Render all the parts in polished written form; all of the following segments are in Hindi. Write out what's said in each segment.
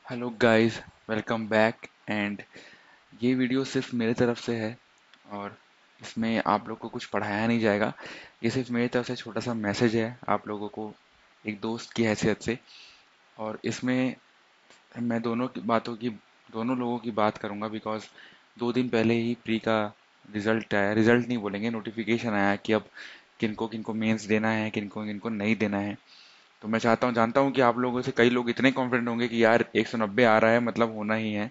Hello guys, welcome back. And ये वीडियो सिर्फ मेरे तरफ से है और इसमें आप लोग को कुछ पढ़ाया नहीं जाएगा। ये सिर्फ मेरी तरफ से छोटा सा मैसेज है आप लोगों को, एक दोस्त की हैसियत से। और इसमें मैं दोनों लोगों की बात करूंगा बिकॉज 2 दिन पहले ही प्री का रिजल्ट आया। रिजल्ट नहीं बोलेंगे, नोटिफिकेशन आया कि अब किनको किनको मेंस देना है, किनको किनको नहीं देना है। तो मैं जानता हूँ कि आप लोगों से कई लोग इतने कॉन्फिडेंट होंगे कि यार 190 आ रहा है मतलब होना ही है,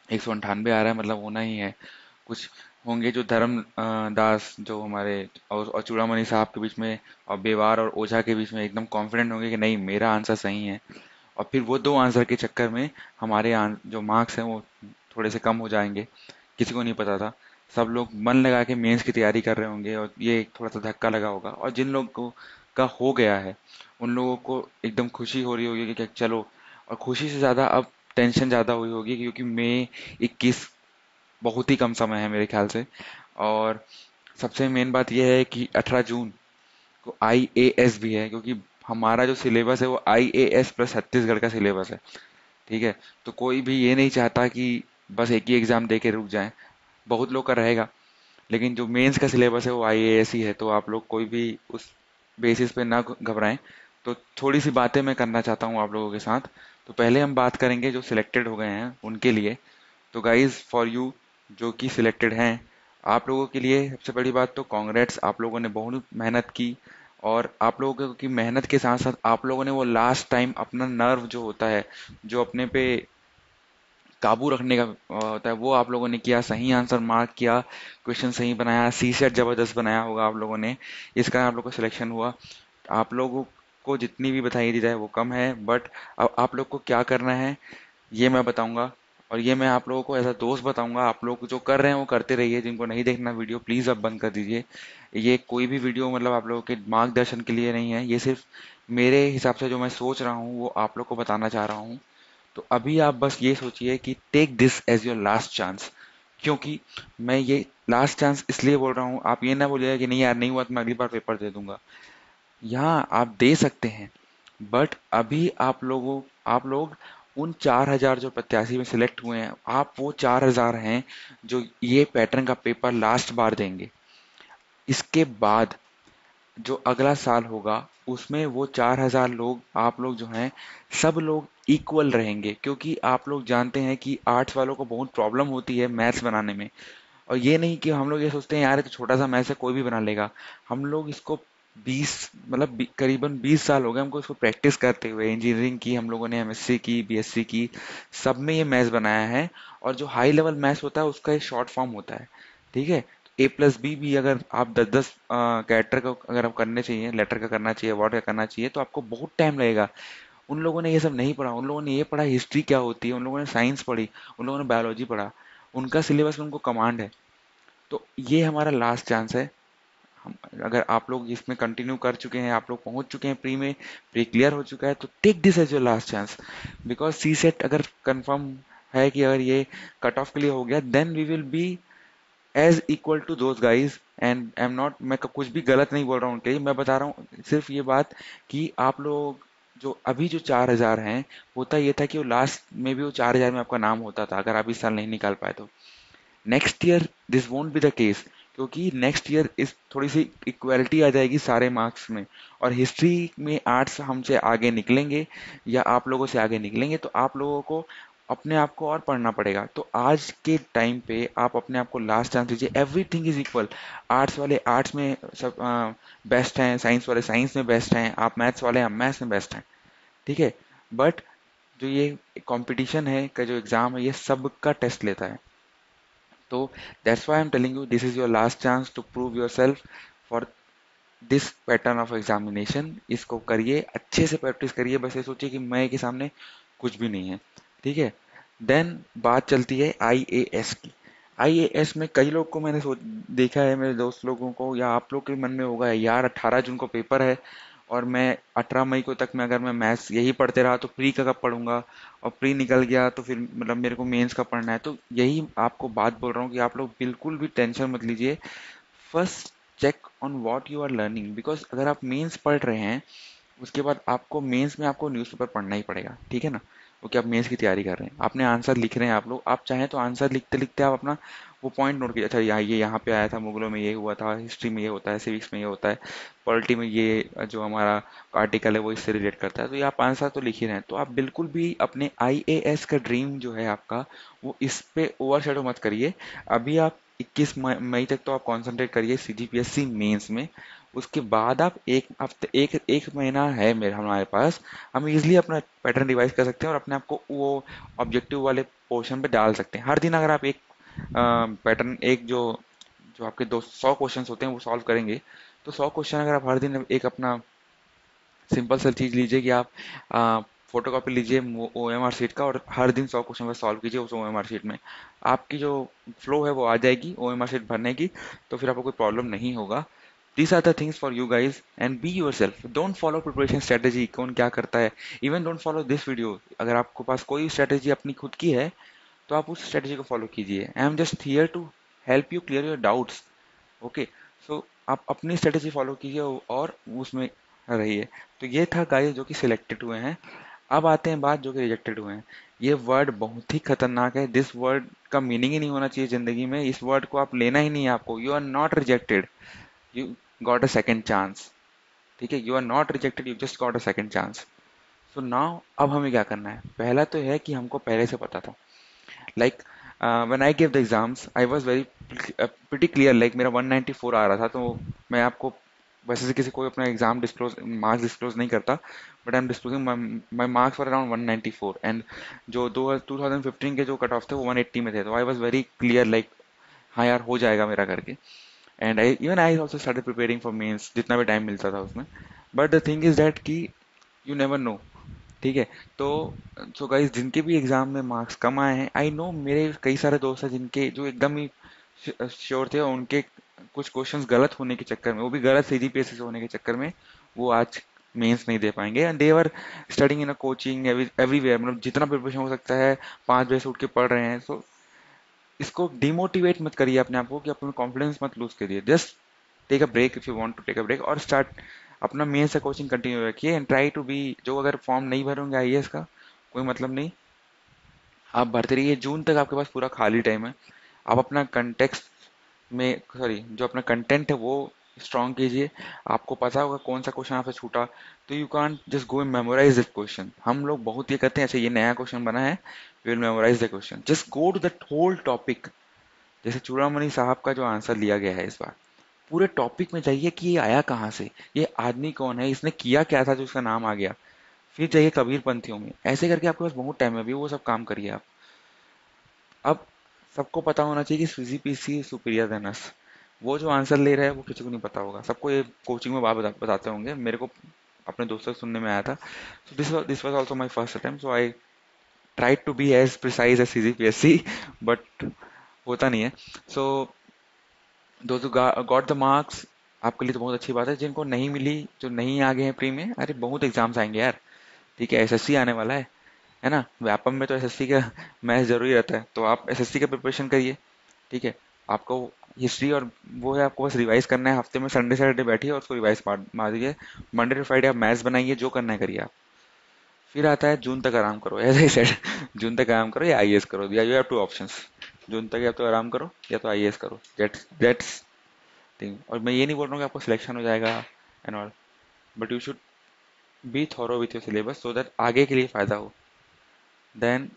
198 आ रहा है मतलब होना ही है। कुछ होंगे जो दास जो हमारे और चूड़ामणि साहब के बीच में और बेवार और ओझा के बीच में एकदम कॉन्फिडेंट होंगे कि नहीं मेरा आंसर सही है। और फिर वो दो आंसर के चक्कर में जो मार्क्स हैं वो थोड़े से कम हो जाएंगे। किसी को नहीं पता था। सब लोग मन लगा के मेंस की तैयारी कर रहे होंगे और ये एक थोड़ा सा धक्का लगा होगा। और जिन लोगों को का हो गया है उन लोगों को एकदम खुशी हो रही होगी कि चलो। और खुशी से ज़्यादा अब टेंशन ज़्यादा हुई होगी क्योंकि मई 21 बहुत ही कम समय है मेरे ख्याल से। और सबसे मेन बात यह है कि 18 जून को आईएएस भी है, क्योंकि हमारा जो सिलेबस है वो आईएएस प्लस छत्तीसगढ़ का सिलेबस है। ठीक है। तो कोई भी ये नहीं चाहता कि बस एक ही एग्जाम दे के रुक जाए। बहुत लोग का रहेगा, लेकिन जो मेंस का सिलेबस है वो आईएएस ही है। तो आप लोग कोई भी उस बेसिस पे ना घबराएं। तो थोड़ी सी बातें मैं करना चाहता हूँ आप लोगों के साथ। तो पहले हम बात करेंगे जो सिलेक्टेड हो गए हैं उनके लिए। तो गाइज फॉर यू जो कि सिलेक्टेड हैं, आप लोगों के लिए सबसे बड़ी बात तो कांग्रेट्स, आप लोगों ने बहुत मेहनत की। और आप लोगों की मेहनत के साथ साथ आप लोगों ने वो लास्ट टाइम अपना नर्व जो होता है, जो अपने पे काबू रखने का होता है, वो आप लोगों ने किया। सही आंसर मार्क किया, क्वेश्चन सही बनाया, सी सेट जबरदस्त बनाया होगा आप लोगों ने। इस कारण आप लोग का सिलेक्शन हुआ। आप लोगों को जितनी भी बधाई दी जाए वो कम है, बट अब आप लोग को क्या करना है ये मैं बताऊंगा। और ये मैं आप लोगों को एज अ दोस्त बताऊंगा। आप लोग जो कर रहे हैं वो करते रहिए, जिनको नहीं देखना वीडियो प्लीज अब बंद कर दीजिए। ये कोई भी वीडियो मतलब आप लोगों के मार्गदर्शन के लिए नहीं है, ये सिर्फ मेरे हिसाब से जो मैं सोच रहा हूँ वो आप लोग को बताना चाह रहा हूँ। तो अभी आप बस ये सोचिए कि take this as your last chance. क्योंकि मैं ये लास्ट चांस इसलिए बोल रहा हूँ, आप ये ना बोलिएगा कि नहीं यार नहीं हुआ तो मैं अगली बार पेपर दे दूंगा। यहाँ आप दे सकते हैं, बट अभी आप लोग उन 4,000 जो प्रत्याशी में सिलेक्ट हुए हैं, आप वो 4,000 हैं जो ये पैटर्न का पेपर लास्ट बार देंगे। इसके बाद जो अगला साल होगा उसमें वो 4,000 लोग आप लोग जो हैं सब लोग इक्वल रहेंगे, क्योंकि आप लोग जानते हैं कि आर्ट्स वालों को बहुत प्रॉब्लम होती है मैथ्स बनाने में। और ये नहीं कि हम लोग ये सोचते हैं यार ये तो छोटा सा मैथ्स है कोई भी बना लेगा। हम लोग इसको 20 करीबन 20 साल हो गए हमको इसको प्रैक्टिस करते हुए। इंजीनियरिंग की हम लोगों ने, एमएससी की, बीएससी की, सब में ये मैथ्स बनाया है। और जो हाई लेवल मैथ्स होता है उसका एक शॉर्ट फॉर्म होता है। ठीक है। A+B भी अगर आप 10-10 कैरेक्टर का अगर आप करने चाहिए, लेटर का करना चाहिए, वर्ड का करना चाहिए, तो आपको बहुत टाइम लगेगा। उन लोगों ने ये सब नहीं पढ़ा। उन लोगों ने ये पढ़ा हिस्ट्री क्या होती है, उन लोगों ने साइंस पढ़ी, उन लोगों ने बायोलॉजी पढ़ा। उनका सिलेबस में उनको कमांड है। तो ये हमारा लास्ट चांस है। हम अगर आप लोग इसमें कंटिन्यू कर चुके हैं, आप लोग पहुंच चुके हैं प्री में, प्री क्लियर हो चुका है, तो take this as your last chance. Because CSAT अगर कंफर्म है कि अगर ये कट ऑफ क्लियर हो गया then we will be as equal to those guys. And I am not, मैं कुछ भी गलत नहीं बोल रहा हूँ उनके लिए, मैं बता रहा हूँ सिर्फ ये बात कि आप लोग जो अभी जो 4,000 हैं, होता ये था कि वो लास्ट में भी वो 4,000 में आपका नाम होता था अगर आप इस साल नहीं निकाल पाए तो। Next year this won't be the case, क्योंकि नेक्स्ट ईयर इस थोड़ी सी इक्वालिटी आ जाएगी सारे मार्क्स में। और हिस्ट्री में आर्ट्स हमसे आगे निकलेंगे या आप लोगों से आगे निकलेंगे तो आप लोगों को अपने आप को और पढ़ना पड़ेगा। तो आज के टाइम पे आप अपने आप को लास्ट चांस दीजिए। Everything is equal. आर्ट्स वाले आर्ट्स में सब बेस्ट हैं, साइंस वाले साइंस में बेस्ट हैं, आप मैथ्स वाले आप मैथ्स में बेस्ट हैं। ठीक है। बट जो ये कंपटीशन है का जो एग्जाम है ये सबका टेस्ट लेता है। तो that's why I am telling you this is your last chance to prove yourself for this pattern of examination. इसको करिए, अच्छे से प्रैक्टिस करिए। बस ये सोचिए कि मैं के सामने कुछ भी नहीं है। ठीक है। देन बात चलती है आईएएस की। आईएएस में कई लोग को मैंने देखा है, मेरे दोस्त लोगों को या आप लोग के मन में होगा यार 18 जून को पेपर है और मैं 18 मई को तक में अगर मैं मैथ्स यही पढ़ते रहा तो प्री का कब पढ़ूंगा। और प्री निकल गया तो फिर मतलब मेरे को मेंस का पढ़ना है। तो यही आपको बात बोल रहा हूँ कि आप लोग बिल्कुल भी टेंशन मत लीजिए। First check on what you are learning, because अगर आप मेंस पढ़ रहे हैं उसके बाद आपको मेंस में आपको न्यूज़पेपर पढ़ना ही पड़ेगा। ठीक है ना। क्योंकि आप मेंस की तैयारी कर रहे हैं, आपने आंसर लिख रहे हैं आप लोग, आप चाहें तो आंसर लिखते लिखते आप अपना वो पॉइंट नोट कीजिए, अच्छा यहाँ ये यहाँ पे आया था, मुगलों में ये हुआ था, हिस्ट्री में ये होता है, सिविक्स में ये होता है, पॉलिटी में ये जो हमारा आर्टिकल है वो इससे रिलेट करता है, तो ये आप आंसर तो लिख ही रहे हैं, तो आप बिल्कुल भी अपने आईएएस का ड्रीम जो है आपका, वो इस पे ओवर शेडो मत करिए। अभी आप 21 मई तक तो आप कॉन्सेंट्रेट करिए सीजीपीएससी मेंस में। उसके बाद आप एक हफ्ते एक महीना है मेरे हमारे पास, हम इजीली अपना पैटर्न रिवाइज कर सकते हैं और अपने आप को वो ऑब्जेक्टिव वाले पोर्शन पे डाल सकते हैं। हर दिन अगर आप एक पैटर्न, एक जो जो आपके 200 क्वेश्चन होते हैं वो सॉल्व करेंगे, तो 100 क्वेश्चन अगर आप हर दिन एक अपना सिंपल सा चीज लीजिए कि आप फोटो कॉपी लीजिए ओएमआर शीट का, और हर दिन 100 क्वेश्चन का सॉल्व कीजिए उस ओएमआर शीट में, आपकी जो फ्लो है वो आ जाएगी ओएमआर शीट भरने की, तो फिर आपको कोई प्रॉब्लम नहीं होगा। These are the things for you guys, and be yourself. Don't follow preparation strategy, कौन क्या करता है, even don't follow this video। अगर आपके पास कोई स्ट्रेटेजी अपनी खुद की है तो आप उस स्ट्रेटेजी को फॉलो कीजिए। I am just here to help you clear your doubts. Okay, so आप अपनी स्ट्रेटेजी फॉलो कीजिए और उसमें रहिए। तो ये था गाइस जो कि सिलेक्टेड हुए हैं। अब आते हैं बात जो कि रिजेक्टेड हुए हैं। ये वर्ड बहुत ही खतरनाक है, दिस वर्ड का मीनिंग ही नहीं होना चाहिए जिंदगी में, इस वर्ड को आप लेना ही नहीं है आपको। You are not rejected, you got a second chance. ठीक है, you are not rejected, you just got a second chance. So now अब हमें क्या करना है, पहला तो है कि हमको पहले से पता था, like when I give the exams I was very pretty clear, like मेरा 194 आ रहा था, तो मैं आपको वैसे से किसी को अपना एग्जाम डिस्क्लोज मार्क्स डिस्क्लोज नहीं करता, but I am disclosing my marks for around 194, and जो 2015 के जो कट ऑफ थे वो 180 में थे, तो I was very clear like हाँ यार हो जाएगा मेरा करके। And I even I also started preparing for mains जितना भी टाइम मिलता था उसमें। But the thing is that कि यू नेवर नो। ठीक है, तो सो गाइस जिनके भी एग्जाम में मार्क्स कम आए हैं, आई नो मेरे कई सारे दोस्त हैं जिनके जो एकदम ही श्योर थे, और उनके कुछ क्वेश्चंस गलत होने के चक्कर में, वो भी गलत सीजीपीएससी से होने के चक्कर में, वो आज मेंस नहीं दे पाएंगे। And they are studying in a coaching everywhere, मतलब जितना प्रिपरेशन हो सकता है 5 बजे से उठ के पढ़ रहे हैं। सो इसको डिमोटिवेट मत करिए अपने आप को, कि अपने कॉन्फिडेंस मत लूज करिए, just take a break if you want to take a break, और स्टार्ट अपना मेन से कोचिंग कंटिन्यू रखिए, एंड ट्राई टू बी, जो अगर फॉर्म नहीं भरोगे आईएएस का कोई मतलब नहीं, आप भरते रहिए, जून तक आपके पास पूरा खाली टाइम है। आप अपना कंटेक्स्ट में, सॉरी, जो अपना कंटेंट है वो स्ट्रॉन्ग कीजिए। आपको पता होगा कौन सा क्वेश्चन आपसे छूटा, तो you can't just go and memorise this question. हम लोग बहुत ये करते हैं, ऐसे ये नया क्वेश्चन बना है, we will memorise the question, just go to the whole topic. जैसे चूड़ामणि साहब का जो आंसर लिया गया है इस बार, पूरे टॉपिक में जाइए कि ये आया कहाँ से, ये आदमी कौन है, इसने किया क्या था जो इसका नाम आ गया। फिर जाइए कबीर पंथियों में, ऐसे करके आपके पास बहुत टाइम है अभी, वो सब काम करिए आप। अब सबको पता होना चाहिए कि सीजीपीसी सुपीरियर देन अस। वो जो आंसर ले रहा है वो किसी को नहीं पता होगा, सबको ये कोचिंग में बात बताते होंगे, मेरे को अपने दोस्तों से सुनने में आया था। So this was also my first attempt, so I tried to be as precise as CGPSC, but होता नहीं है। So those got the marks, आपके लिए तो बहुत अच्छी बात है। जिनको नहीं मिली, जो नहीं आ गए हैं प्री में, अरे बहुत एग्जाम्स आएंगे यार। ठीक है, एसएससी आने वाला है ना, व्यापम में तो एसएससी का मैथ जरूरी रहता है, तो आप एसएससी का प्रिपरेशन करिए। ठीक है, आपको हिस्ट्री और वो है, आपको बस रिवाइज करना है, हफ्ते में संडे सैटरडे बैठिए और उसको रिवाइज मार दीजिए। मंडे टू फ्राइडे आप मैथ्स बनाइए, जो करना है करिए आप। फिर आता है जून तक आराम करो, एज आई सेड, जून तक आराम करो या आईएएस करो, या यू हैव टू ऑप्शंस। जून तक या तो आराम करो या तो आईएएस करो, दैट्स थिंग। और मैं ये नहीं बोल रहा हूँ कि आपको सिलेक्शन हो जाएगा and all, but you should be thorough with your syllabus so that आगे के लिए फायदा हो। देन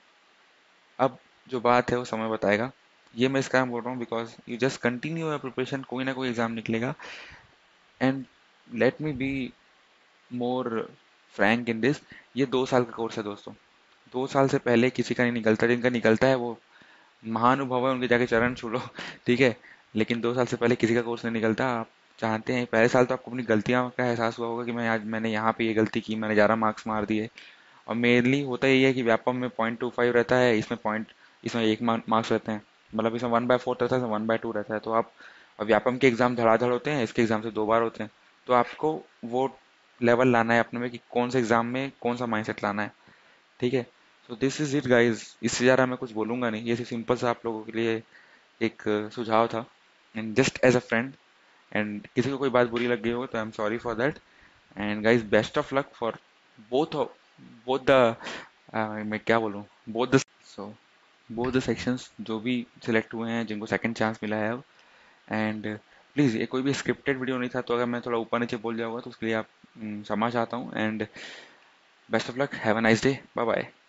अब जो बात है वो समय बताएगा। ये मैं इसका बोल रहा हूँ because you just continue your preparation, कोई ना कोई एग्जाम निकलेगा। And let me be more Frank in this, ये 2 साल का कोर्स है दोस्तों। 2 साल से पहले किसी का नहीं निकलता, जिनका निकलता है वो महानुभव है, उनके जाके चरण छू लो। ठीक है, लेकिन 2 साल से पहले किसी का कोर्स नहीं निकलता। आप चाहते हैं पहले साल तो आपको अपनी गलतियां का एहसास हुआ होगा कि मैंने यहाँ पे ये गलती की, मैंने ज़्यादा मार्क्स मार दिए। और मेनली होता यही है कि व्यापम में 0.25 रहता है, इसमें 1 मार्क्स रहते हैं, मतलब इसमें 1/4 रहता है, इसमें 1/2 रहता है। तो आप, और व्यापम के एग्जाम धड़ाधड़ होते हैं, इसके एग्जाम से 2 बार होते हैं। तो आपको वो लेवल लाना है अपने में कि कौन से एग्जाम में कौन सा माइंडसेट लाना है। ठीक है, so this is it guys, इससे ज़्यादा मैं कुछ बोलूंगा नहीं, ये सिर्फ सिंपल सा आप लोगों के लिए एक सुझाव था, and just as a friend. And किसी को कोई बात बुरी लग गई हो तो I am sorry for that. And guys best of luck for both both the मैं क्या बोलूँ, सो बोथ द सेक्शंस जो भी सिलेक्ट हुए हैं, जिनको सेकंड चांस मिला है अब, एंड प्लीज़ ये कोई भी स्क्रिप्टेड वीडियो नहीं था, तो अगर मैं थोड़ा ऊपर नीचे बोल जाऊँगा तो उसके लिए आप क्षमा चाहता हूँ, and best of luck, have a nice day, bye bye.